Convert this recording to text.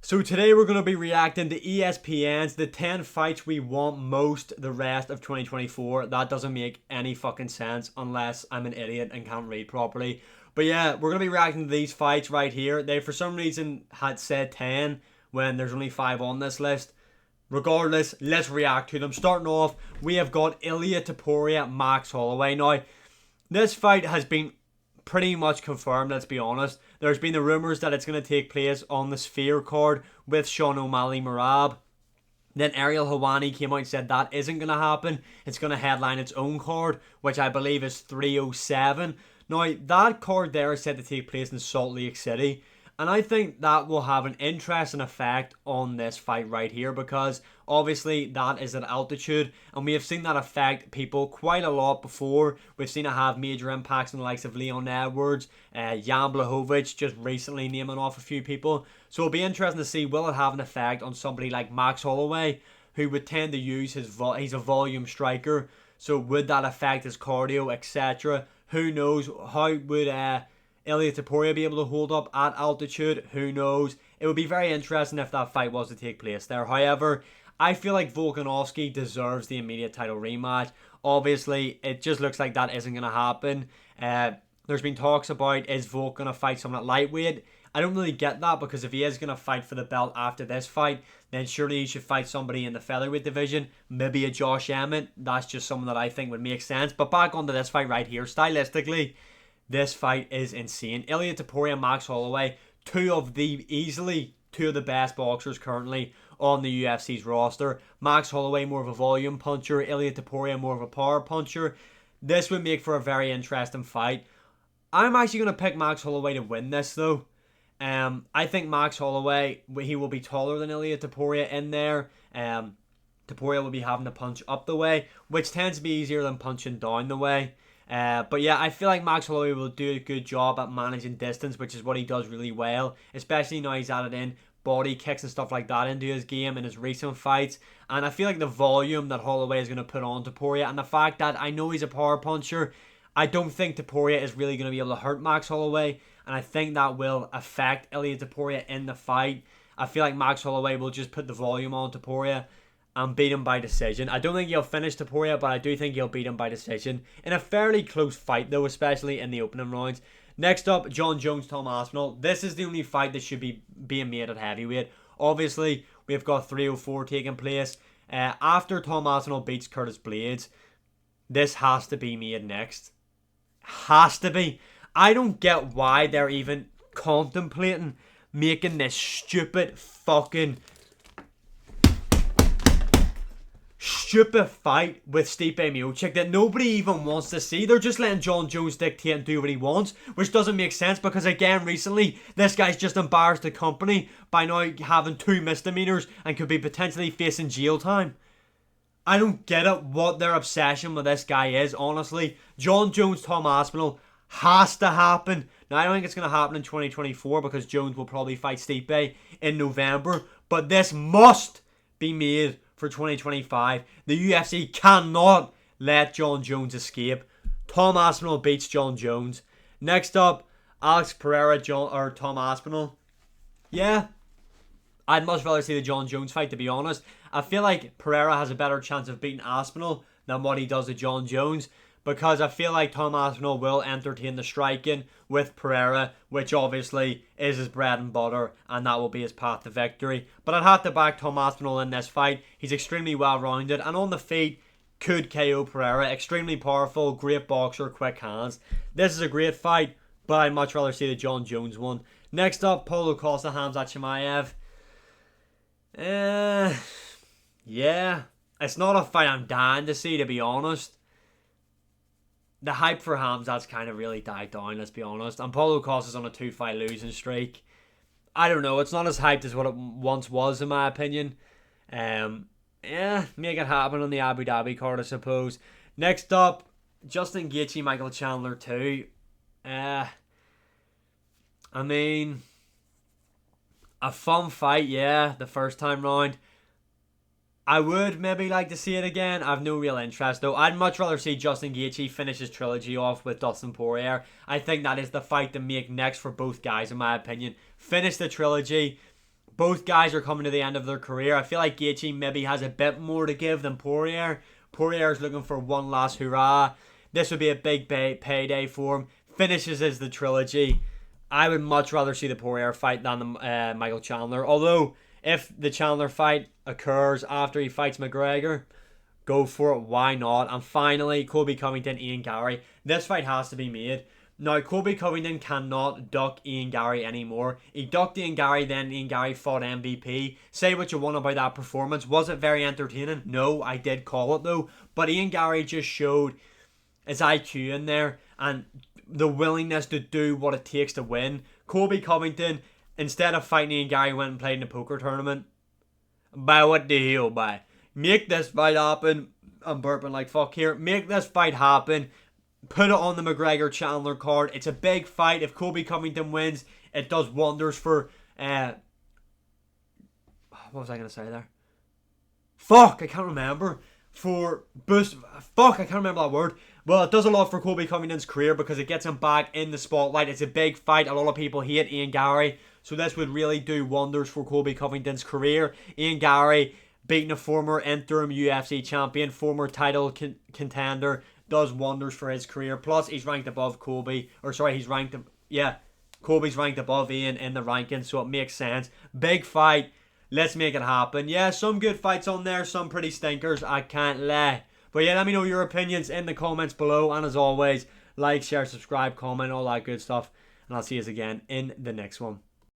So today we're going to be reacting to ESPNs, the 10 fights we want most the rest of 2024. That doesn't make any fucking sense unless I'm an idiot and can't read properly. But yeah, we're going to be reacting to these fights right here. They for some reason had said 10 when there's only 5 on this list. Regardless, let's react to them. Starting off, we have got Ilia Topuria, Max Holloway. Now, this fight has been pretty much confirmed, let's be honest. There's been the rumours that it's going to take place on the Sphere card with Sean O'Malley Merab. Then Ariel Helwani came out and said that isn't going to happen. It's going to headline its own card, which I believe is 307. Now, that card there is said to take place in Salt Lake City. And I think that will have an interesting effect on this fight right here, because obviously that is at altitude, and we have seen that affect people quite a lot before. We've seen it have major impacts on the likes of Leon Edwards, Jan Blachowicz, just recently naming off a few people. So it'll be interesting to see, will it have an effect on somebody like Max Holloway, who would tend to use he's a volume striker, so would that affect his cardio, etc.? Who knows? How would Ilia Topuria be able to hold up at altitude? Who knows? It would be very interesting if that fight was to take place there. However, I feel like Volkanovski deserves the immediate title rematch. Obviously, it just looks like that isn't going to happen. There's been talks about, is Volk going to fight someone at lightweight? I don't really get that, because if he is going to fight for the belt after this fight, then surely he should fight somebody in the featherweight division. Maybe a Josh Emmett. That's just something that I think would make sense. But back onto this fight right here. Stylistically, this fight is insane. Ilia Topuria, Max Holloway, easily two of the best boxers currently on the UFC's roster. Max Holloway more of a volume puncher, Ilia Topuria more of a power puncher. This would make for a very interesting fight. I'm actually going to pick Max Holloway to win this though. I think Max Holloway, he will be taller than Ilia Topuria in there. Topuria will be having to punch up the way, which tends to be easier than punching down the way. But yeah, I feel like Max Holloway will do a good job at managing distance, which is what he does really well, especially now he's added in body kicks and stuff like that into his game in his recent fights. And I feel like the volume that Holloway is going to put on Topuria, and the fact that I know he's a power puncher, I don't think Topuria is really going to be able to hurt Max Holloway, and I think that will affect Ilia Topuria in the fight. I feel like Max Holloway will just put the volume on Topuria and beat him by decision. I don't think he'll finish Topuria, but I do think he'll beat him by decision in a fairly close fight though, especially in the opening rounds. Next up, Jon Jones, Tom Aspinall. This is the only fight that should be being made at heavyweight. Obviously, we've got 304 taking place. After Tom Aspinall beats Curtis Blades, this has to be made next. Has to be. I don't get why they're even contemplating making this stupid fight with Stipe Miocic that nobody even wants to see. They're just letting Jon Jones dictate and do what he wants, which doesn't make sense, because again, recently this guy's just embarrassed the company by now having 2 misdemeanors and could be potentially facing jail time. I don't get it what their obsession with this guy is, honestly. Jon Jones, Tom Aspinall has to happen. Now, I don't think it's going to happen in 2024 because Jones will probably fight Stipe in November, but this must be made for 2025. The UFC cannot let Jon Jones escape. Tom Aspinall beats Jon Jones. Next up, Alex Pereira, Tom Aspinall. Yeah, I'd much rather see the Jon Jones fight, to be honest. I feel like Pereira has a better chance of beating Aspinall than what he does to Jon Jones, because I feel like Tom Aspinall will entertain the striking with Pereira, which obviously is his bread and butter, and that will be his path to victory. But I'd have to back Tom Aspinall in this fight. He's extremely well-rounded, and on the feet, could KO Pereira. Extremely powerful, great boxer, quick hands. This is a great fight, but I'd much rather see the Jon Jones one. Next up, Paulo Costa, Khamzat Chimaev. Yeah, it's not a fight I'm dying to see, to be honest. The hype for Khamzat's kind of really died down, let's be honest. And Paulo Costa's on a 2-fight losing streak. I don't know, it's not as hyped as what it once was, in my opinion. Yeah, make it happen on the Abu Dhabi card, I suppose. Next up, Justin Gaethje, Michael Chandler 2. I mean, a fun fight, yeah, the first time round. I would maybe like to see it again. I have no real interest though. I'd much rather see Justin Gaethje finish his trilogy off with Dustin Poirier. I think that is the fight to make next for both guys, in my opinion. Finish the trilogy, Both guys are coming to the end of their career. I feel like Gaethje maybe has a bit more to give than Poirier. Poirier's looking for one last hurrah. This would be a big payday for him. Finishes as the trilogy. I would much rather see the Poirier fight than the Michael Chandler. Although, if the Chandler fight occurs after he fights McGregor, go for it. Why not? And finally, Colby Covington, Ian Gary. This fight has to be made. Now, Colby Covington cannot duck Ian Gary anymore. He ducked Ian Gary, then Ian Gary fought MVP. Say what you want about that performance. Was it very entertaining? No, I did call it though. But Ian Gary just showed his IQ in there and the willingness to do what it takes to win. Colby Covington, instead of fighting Ian Gary, went and played in a poker tournament. By what the hell, by? Make this fight happen. I'm burping like fuck here. Make this fight happen. Put it on the McGregor-Chandler card. It's a big fight. If Colby Covington wins, it does wonders for... what was I going to say there? Fuck, I can't remember. For boost... Fuck, I can't remember that word. Well, it does a lot for Colby Covington's career because it gets him back in the spotlight. It's a big fight. A lot of people hate Ian Gary. So this would really do wonders for Colby Covington's career. Ian Gary, beating a former interim UFC champion, former title contender, does wonders for his career. Plus, he's ranked above Colby. Or sorry, he's ranked... Yeah, Colby's ranked above Ian in the rankings, so it makes sense. Big fight. Let's make it happen. Yeah, some good fights on there, some pretty stinkers. I can't lie. But yeah, let me know your opinions in the comments below. And as always, like, share, subscribe, comment, all that good stuff. And I'll see you again in the next one.